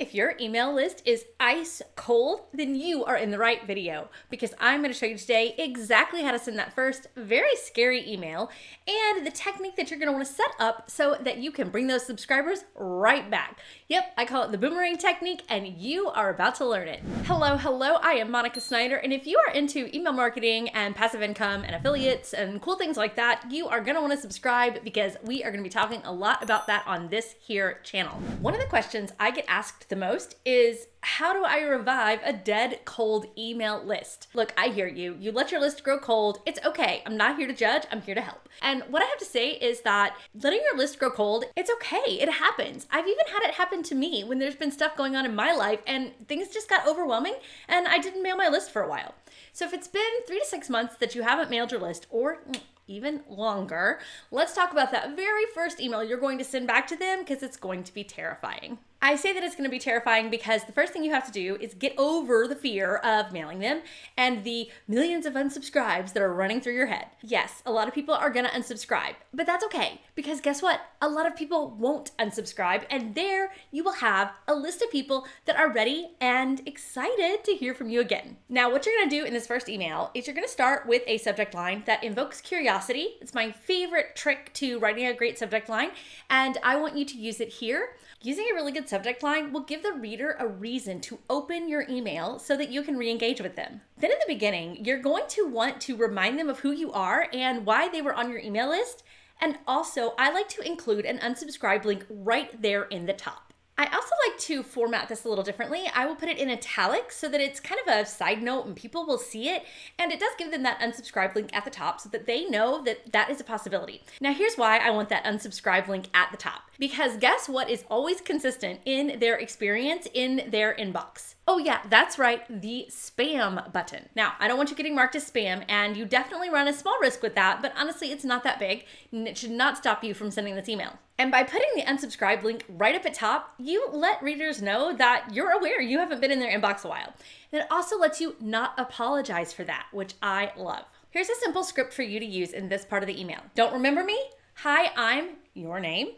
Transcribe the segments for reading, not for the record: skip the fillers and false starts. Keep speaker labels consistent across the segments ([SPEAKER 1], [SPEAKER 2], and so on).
[SPEAKER 1] If your email list is ice cold, then you are in the right video because I'm going to show you today exactly how to send that first very scary email and the technique that you're going to want to set up so that you can bring those subscribers right back. Yep, I call it the Boomerang Technique and you are about to learn it. Hello, I am Monica Snyder, and if you are into email marketing and passive income and affiliates and cool things like that, you are going to want to subscribe because we are going to be talking a lot about that on this here channel. One of the questions I get asked the most is, how do I revive a dead cold email list? Look, I hear you. You let your list grow cold. It's okay. I'm not here to judge. I'm here to help. And what I have to say is that letting your list grow cold, it's okay. It happens. I've even had it happen to me when there's been stuff going on in my life and things just got overwhelming and I didn't mail my list for a while. So if it's been 3 to 6 months that you haven't mailed your list, or even longer, let's talk about that very first email you're going to send back to them because it's going to be terrifying. I say that it's going to be terrifying because the first thing you have to do is get over the fear of mailing them and the millions of unsubscribes that are running through your head. Yes, a lot of people are going to unsubscribe, but that's okay because guess what? A lot of people won't unsubscribe, and there you will have a list of people that are ready and excited to hear from you again. Now, what you're going to do in this first email is you're going to start with a subject line that invokes curiosity. It's my favorite trick to writing a great subject line, and I want you to use it here. Using a really good subject line will give the reader a reason to open your email so that you can re-engage with them. Then in the beginning, you're going to want to remind them of who you are and why they were on your email list. And also, I like to include an unsubscribe link right there in the top. I also like to format this a little differently. I will put it in italics so that it's kind of a side note and people will see it. And it does give them that unsubscribe link at the top so that they know that that is a possibility. Now, here's why I want that unsubscribe link at the top. Because guess what is always consistent in their experience in their inbox? Oh yeah, that's right, the spam button. Now, I don't want you getting marked as spam, and you definitely run a small risk with that, but honestly, it's not that big, and it should not stop you from sending this email. And by putting the unsubscribe link right up at top, you let readers know that you're aware you haven't been in their inbox a while. And it also lets you not apologize for that, which I love. Here's a simple script for you to use in this part of the email. Don't remember me? Hi, I'm your name,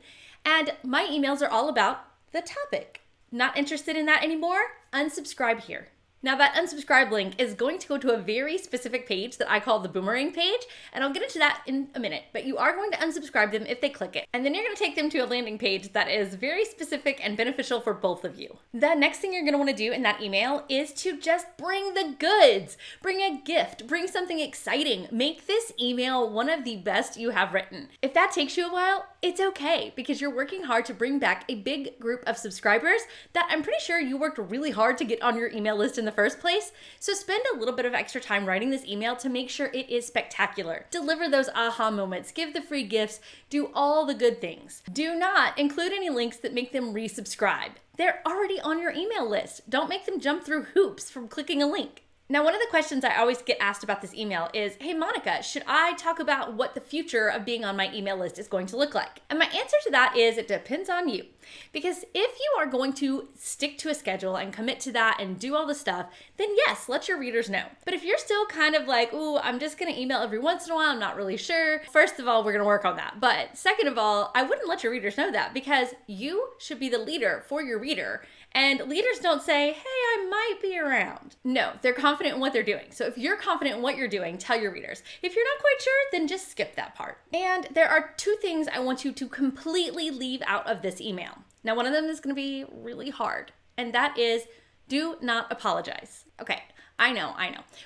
[SPEAKER 1] and my emails are all about the topic. Not interested in that anymore? Unsubscribe here. Now that unsubscribe link is going to go to a very specific page that I call the Boomerang page, and I'll get into that in a minute, but you are going to unsubscribe them if they click it. And then you're going to take them to a landing page that is very specific and beneficial for both of you. The next thing you're going to want to do in that email is to just bring the goods. Bring a gift, bring something exciting. Make this email one of the best you have written. If that takes you a while, it's okay because you're working hard to bring back a big group of subscribers that I'm pretty sure you worked really hard to get on your email list in the first place. So spend a little bit of extra time writing this email to make sure it is spectacular. Deliver those aha moments, give the free gifts, do all the good things. Do not include any links that make them resubscribe. They're already on your email list. Don't make them jump through hoops from clicking a link. Now, one of the questions I always get asked about this email is, hey, Monica, should I talk about what the future of being on my email list is going to look like? And my answer to that is it depends on you. Because if you are going to stick to a schedule and commit to that and do all the stuff, then yes, let your readers know. But if you're still kind of like, ooh, I'm just going to email every once in a while, I'm not really sure. First of all, we're going to work on that. But second of all, I wouldn't let your readers know that because you should be the leader for your reader. And leaders don't say, hey, I might be around. No, they're confident in what they're doing. So if you're confident in what you're doing, tell your readers. If you're not quite sure, then just skip that part. And there are 2 things I want you to completely leave out of this email. Now, one of them is going to be really hard, and that is do not apologize. Okay, I know.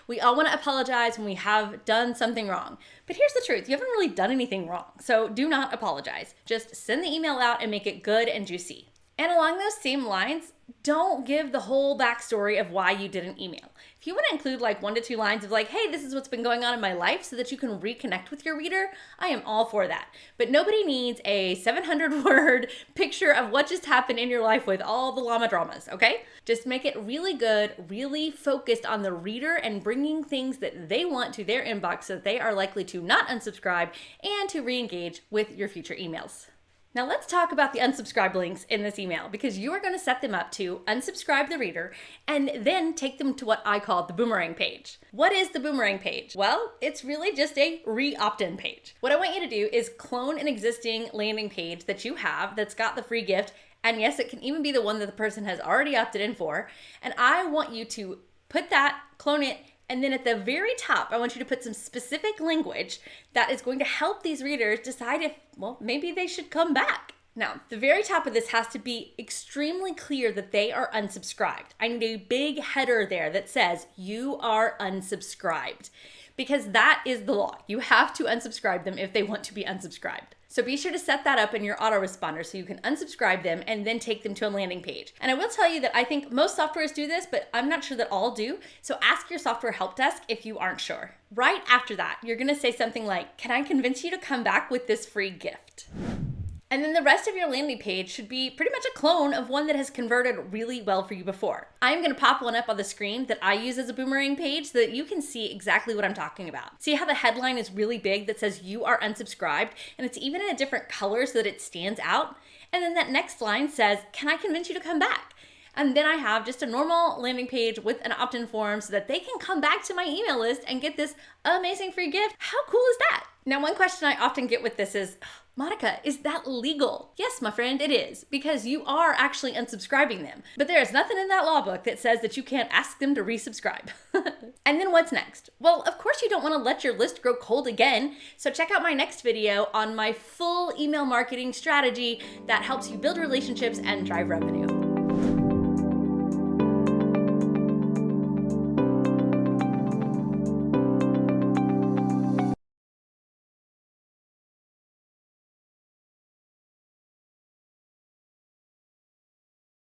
[SPEAKER 1] We all want to apologize when we have done something wrong. But here's the truth. You haven't really done anything wrong. So do not apologize. Just send the email out and make it good and juicy. And along those same lines, don't give the whole backstory of why you didn't email. If you want to include like 1 to 2 lines of like, hey, this is what's been going on in my life so that you can reconnect with your reader, I am all for that. But nobody needs a 700-word picture of what just happened in your life with all the llama dramas, okay? Just make it really good, really focused on the reader and bringing things that they want to their inbox so that they are likely to not unsubscribe and to re-engage with your future emails. Now let's talk about the unsubscribe links in this email because you are going to set them up to unsubscribe the reader and then take them to what I call the Boomerang page. What is the Boomerang page? Well, it's really just a re-opt-in page. What I want you to do is clone an existing landing page that you have that's got the free gift And yes, it can even be the one that the person has already opted in for. And I want you to put that, clone it, and then at the very top, I want you to put some specific language that is going to help these readers decide if, well, maybe they should come back. Now, the very top of this has to be extremely clear that they are unsubscribed. I need a big header there that says, you are unsubscribed, because that is the law. You have to unsubscribe them if they want to be unsubscribed. So be sure to set that up in your autoresponder so you can unsubscribe them and then take them to a landing page. And I will tell you that I think most softwares do this, but I'm not sure that all do. So ask your software help desk if you aren't sure. Right after that, you're gonna say something like, can I convince you to come back with this free gift? And then the rest of your landing page should be pretty much a clone of one that has converted really well for you before. I'm gonna pop one up on the screen that I use as a Boomerang page so that you can see exactly what I'm talking about. See how the headline is really big that says you are unsubscribed, and it's even in a different color so that it stands out. And then that next line says, can I convince you to come back? And then I have just a normal landing page with an opt-in form so that they can come back to my email list and get this amazing free gift. How cool is that? Now, one question I often get with this is, Monica, is that legal? Yes, my friend, it is, because you are actually unsubscribing them. But there is nothing in that law book that says that you can't ask them to resubscribe. And then what's next? Well, of course you don't want to let your list grow cold again. So check out my next video on my full email marketing strategy that helps you build relationships and drive revenue.